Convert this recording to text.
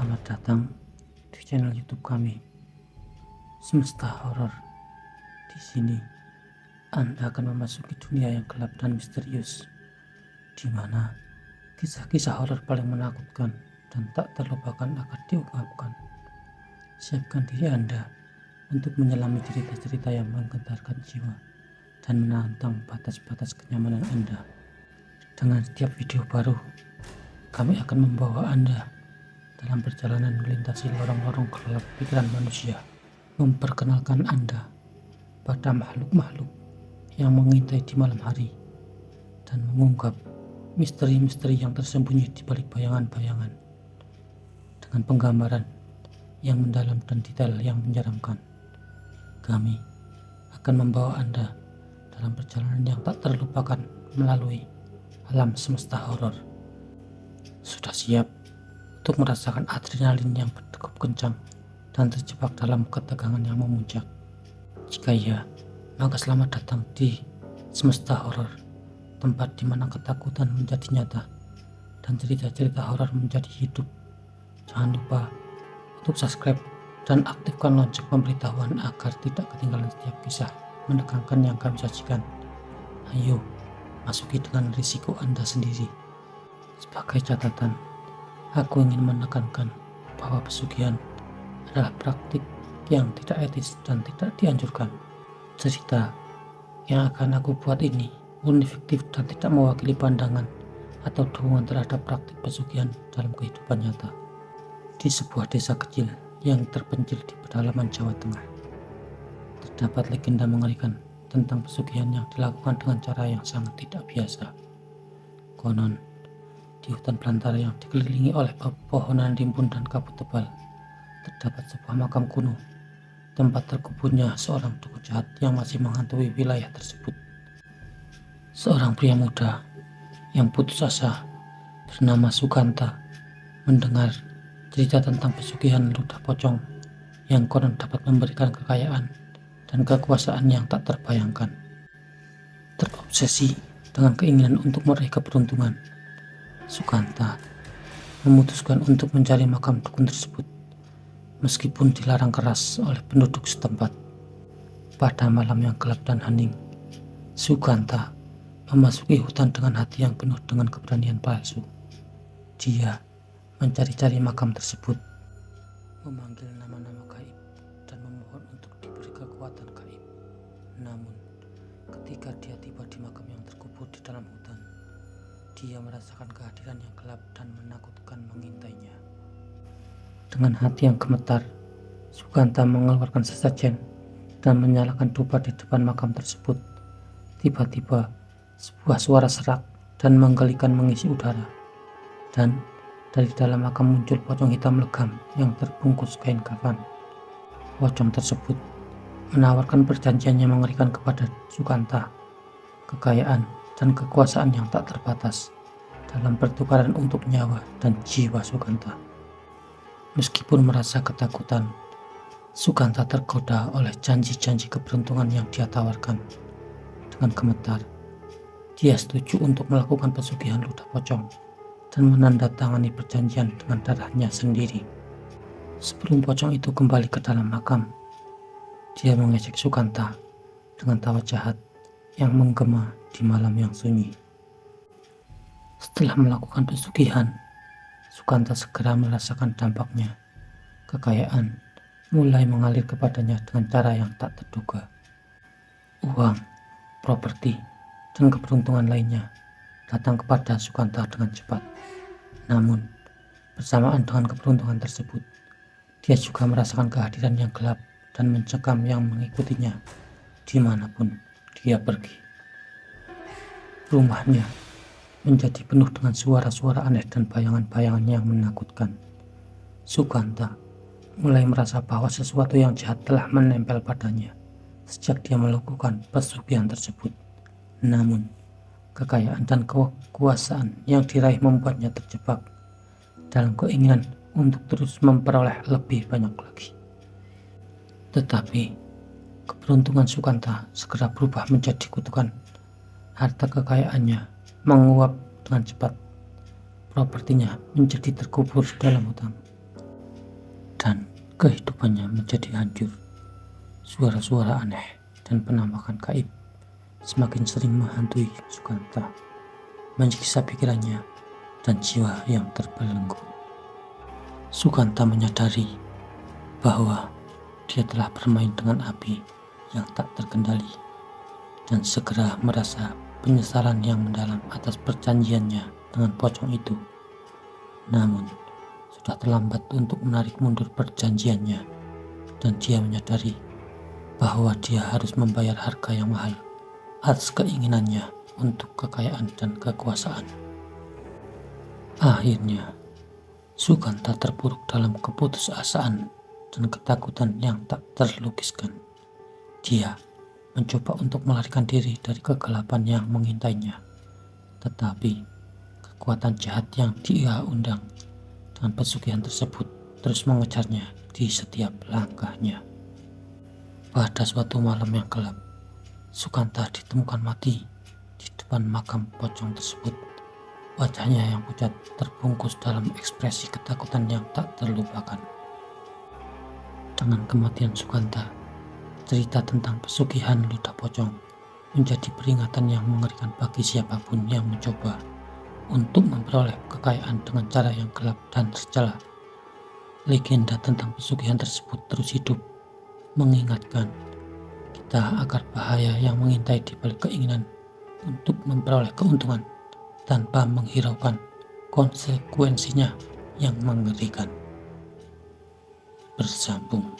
Selamat datang di channel YouTube kami, Semesta Horor. Di sini Anda akan memasuki dunia yang gelap dan misterius, di mana kisah-kisah horor paling menakutkan dan tak terlupakan akan diungkapkan. Siapkan diri Anda untuk menyelami cerita-cerita yang menggetarkan jiwa dan menantang batas-batas kenyamanan Anda. Dengan setiap video baru, kami akan membawa Anda dalam perjalanan melintasi lorong-lorong gelap pikiran manusia, memperkenalkan Anda pada makhluk-makhluk yang mengintai di malam hari dan mengungkap misteri-misteri yang tersembunyi di balik bayangan-bayangan dengan penggambaran yang mendalam dan detail yang menyeramkan. Kami akan membawa Anda dalam perjalanan yang tak terlupakan melalui alam semesta horor. Sudah siap untuk merasakan adrenalin yang berdegup kencang dan terjebak dalam ketegangan yang memuncak? Jika iya, maka selamat datang di Semesta Horor, tempat di mana ketakutan menjadi nyata dan cerita-cerita horor menjadi hidup. Jangan lupa untuk subscribe dan aktifkan lonceng pemberitahuan agar tidak ketinggalan setiap kisah menegangkan yang kami sajikan. Ayo, masuki dengan risiko Anda sendiri. Sebagai catatan, aku ingin menekankan bahwa pesugihan adalah praktik yang tidak etis dan tidak dianjurkan. Cerita yang akan aku buat ini murni fiktif dan tidak mewakili pandangan atau dukungan terhadap praktik pesugihan dalam kehidupan nyata. Di sebuah desa kecil yang terpencil di pedalaman Jawa Tengah, terdapat legenda mengerikan tentang pesugihan yang dilakukan dengan cara yang sangat tidak biasa. Konon, di hutan belantara yang dikelilingi oleh pepohonan rimbun dan kabut tebal, terdapat sebuah makam kuno, tempat terkuburnya seorang dukun jahat yang masih menghantui wilayah tersebut. Seorang pria muda yang putus asa bernama Sukanta mendengar cerita tentang pesugihan ludah pocong yang konon dapat memberikan kekayaan dan kekuasaan yang tak terbayangkan. Terobsesi dengan keinginan untuk meraih keberuntungan, Sukanta memutuskan untuk mencari makam dukun tersebut meskipun dilarang keras oleh penduduk setempat. Pada malam yang gelap dan hening, Sukanta memasuki hutan dengan hati yang penuh dengan keberanian palsu. Dia mencari-cari makam tersebut, memanggil nama-nama gaib dan memohon untuk diberi kekuatan gaib. Namun, ketika dia tiba di makam yang terkubur di dalam hutan, dia merasakan kehadiran yang gelap dan menakutkan mengintainya. Dengan hati yang gemetar, Sukanta mengeluarkan sesajen dan menyalakan dupa di depan makam tersebut. Tiba-tiba, sebuah suara serak dan menggelikan mengisi udara, dan dari dalam makam muncul pocong hitam legam yang terbungkus kain kafan. Pocong tersebut menawarkan perjanjian yang mengerikan kepada Sukanta, kekayaan dan kekuasaan yang tak terbatas dalam pertukaran untuk nyawa dan jiwa Sukanta. Meskipun merasa ketakutan, Sukanta tergoda oleh janji-janji keberuntungan yang dia tawarkan. Dengan gemetar, dia setuju untuk melakukan pesugihan ludah pocong dan menandatangani perjanjian dengan darahnya sendiri. Sebelum pocong itu kembali ke dalam makam, dia mengejek Sukanta dengan tawa jahat yang menggema di malam yang sunyi. Setelah melakukan pesugihan, Sukanta segera merasakan dampaknya. Kekayaan mulai mengalir kepadanya dengan cara yang tak terduga. Uang, properti, dan keberuntungan lainnya datang kepada Sukanta dengan cepat. Namun, bersamaan dengan keberuntungan tersebut, dia juga merasakan kehadiran yang gelap dan mencekam yang mengikutinya dimanapun dia pergi. Rumahnya menjadi penuh dengan suara-suara aneh dan bayangan-bayangan yang menakutkan. Sukanta mulai merasa bahwa sesuatu yang jahat telah menempel padanya sejak dia melakukan pesugihan tersebut. Namun, kekayaan dan kekuasaan yang diraih membuatnya terjebak dalam keinginan untuk terus memperoleh lebih banyak lagi. Tetapi, keberuntungan Sukanta segera berubah menjadi kutukan. Harta kekayaannya menguap dengan cepat. Propertinya menjadi terkubur dalam hutan. dan kehidupannya menjadi hancur. Suara-suara aneh dan penampakan gaib semakin sering menghantui Sukanta, menyiksa pikirannya dan jiwa yang terbelenggu. Sukanta menyadari bahwa dia telah bermain dengan api yang tak terkendali dan segera merasa penyesalan yang mendalam atas perjanjiannya dengan pocong itu. Namun, sudah terlambat untuk menarik mundur perjanjiannya dan dia menyadari bahwa dia harus membayar harga yang mahal atas keinginannya untuk kekayaan dan kekuasaan. Akhirnya, Sukanta terpuruk dalam keputusasaan dan ketakutan yang tak terlukiskan. Dia mencoba untuk melarikan diri dari kegelapan yang mengintainya, tetapi kekuatan jahat yang dia undang dengan pesugihan tersebut terus mengejarnya di setiap langkahnya. Pada suatu malam yang gelap, Sukanta ditemukan mati di depan makam pocong tersebut. Wajahnya yang pucat terbungkus dalam ekspresi ketakutan yang tak terlupakan. Dengan kematian Sukanta, cerita tentang pesugihan ludah pocong menjadi peringatan yang mengerikan bagi siapapun yang mencoba untuk memperoleh kekayaan dengan cara yang gelap dan tercela. Legenda tentang pesugihan tersebut terus hidup, mengingatkan kita agar bahaya yang mengintai di balik keinginan untuk memperoleh keuntungan tanpa menghiraukan konsekuensinya yang mengerikan. Bersambung.